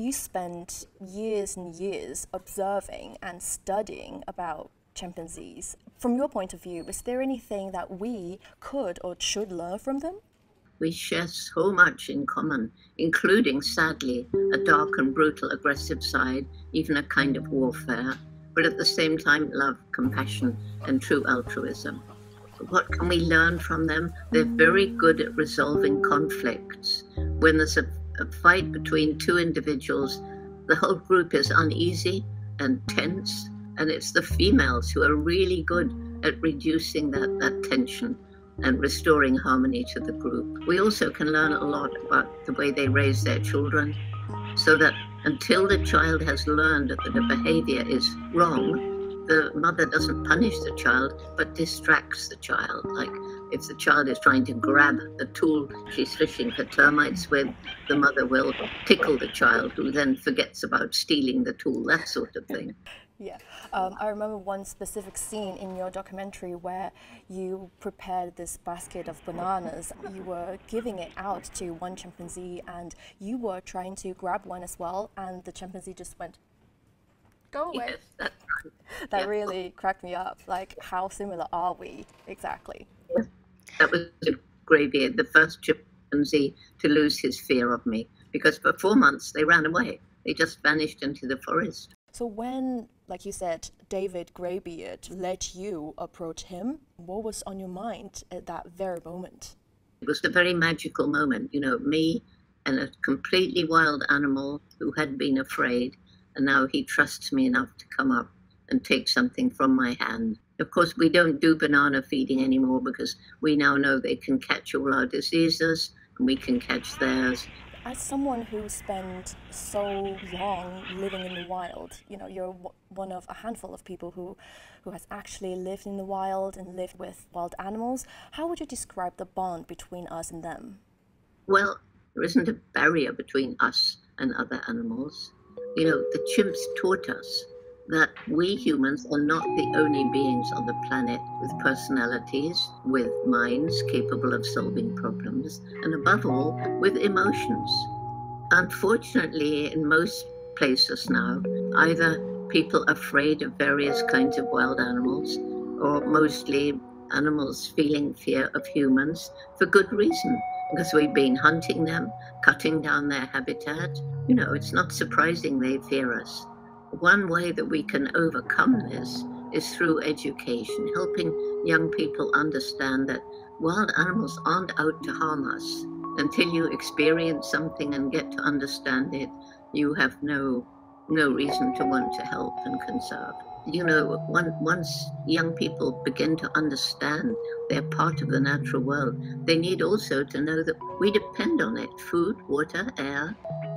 You spent years and years observing and studying about chimpanzees. From your point of view, is there anything that we could or should learn from them? We share so much in common, including, sadly, a dark and brutal aggressive side, even a kind of warfare, but at the same time, love, compassion, and true altruism. What can we learn from them? They're very good at resolving conflicts. When there's a fight between two individuals, the whole group is uneasy and tense, and it's the females who are really good at reducing that tension and restoring harmony to the group. We also can learn a lot about the way they raise their children, so that until the child has learned that the behavior is wrong, the mother doesn't punish the child, but distracts the child. Like if the child is trying to grab the tool she's fishing for termites with, the mother will tickle the child, who then forgets about stealing the tool, that sort of thing. Yeah, I remember one specific scene in your documentary where you prepared this basket of bananas. You were giving it out to one chimpanzee and you were trying to grab one as well, and the chimpanzee just went, "Go away." Yes, that's right. That Yeah. really cracked me up. Like, how similar are we exactly? Yes. That was a gravy, the first chimpanzee to lose his fear of me, because for 4 months they ran away. They just vanished into the forest. So when, like you said, David Greybeard let you approach him, what was on your mind at that very moment? It was a very magical moment, me and a completely wild animal who had been afraid, and now he trusts me enough to come up and take something from my hand. Of course, we don't do banana feeding anymore because we now know they can catch all our diseases and we can catch theirs. As someone who spent so long living in the wild, you're one of a handful of people who has actually lived in the wild and lived with wild animals. How would you describe the bond between us and them? Well, there isn't a barrier between us and other animals. The chimps taught us that we humans are not the only beings on the planet with personalities, with minds capable of solving problems, and above all, with emotions. Unfortunately, in most places now, either people are afraid of various kinds of wild animals, or mostly animals feeling fear of humans for good reason, because we've been hunting them, cutting down their habitat. It's not surprising they fear us. One way that we can overcome this is through education, helping young people understand that wild animals aren't out to harm us. Until you experience something and get to understand it, you have no reason to want to help and conserve. Once young people begin to understand they're part of the natural world, they need also to know that we depend on it. Food, water, air,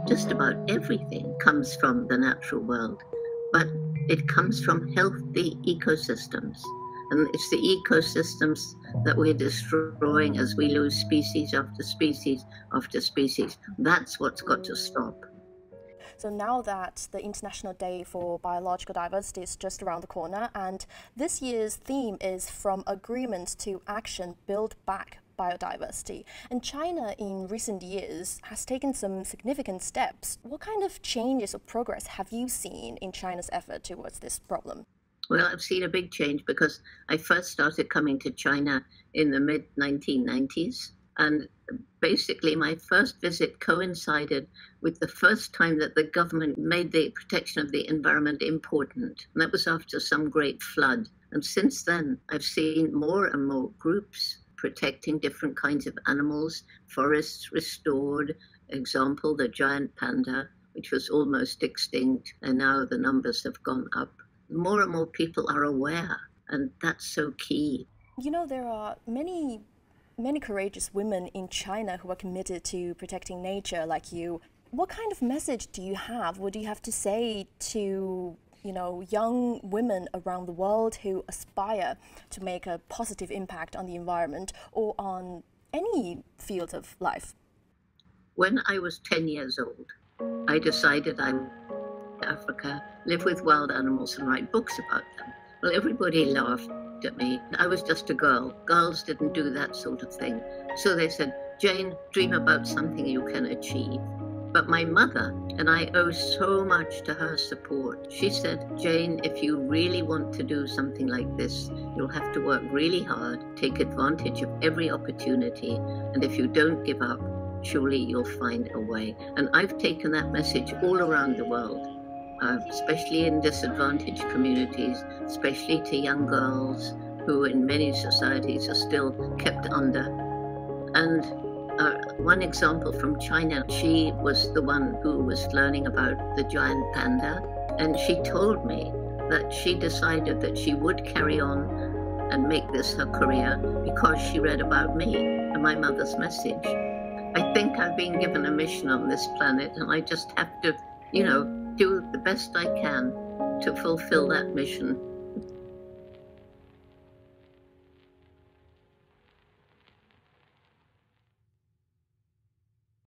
just about everything comes from the natural world, but it comes from healthy ecosystems. And it's the ecosystems that we're destroying as we lose species after species after species. That's what's got to stop. So now that the International Day for Biological Diversity is just around the corner, and this year's theme is From Agreement to Action, Build Back Biodiversity. And China in recent years has taken some significant steps. What kind of changes or progress have you seen in China's effort towards this problem? Well, I've seen a big change because I first started coming to China in the mid-1990s. And basically, my first visit coincided with the first time that the government made the protection of the environment important. And that was after some great flood. And since then, I've seen more and more groups protecting different kinds of animals, forests restored. Example, the giant panda, which was almost extinct, and now the numbers have gone up. More and more people are aware, and that's so key. There are many courageous women in China who are committed to protecting nature like you. What kind of message do you have? What do you have to say to, young women around the world who aspire to make a positive impact on the environment or on any field of life? When I was 10 years old, I decided I would go to Africa, live with wild animals and write books about them. Well, everybody laughed at me. I was just a girl. Girls didn't do that sort of thing. So they said, "Jane, dream about something you can achieve." But my mother, and I owe so much to her support, she said, Jane, if you really want to do something like this, you'll have to work really hard, take advantage of every opportunity, and if you don't give up, surely you'll find a way. And I've taken that message all around the world, especially in disadvantaged communities, especially to young girls who in many societies are still kept under. And one example from China, she was the one who was learning about the giant panda, and she told me that she decided that she would carry on and make this her career because she read about me and my mother's message. I think I've been given a mission on this planet, and I just have to, do the best I can to fulfill that mission.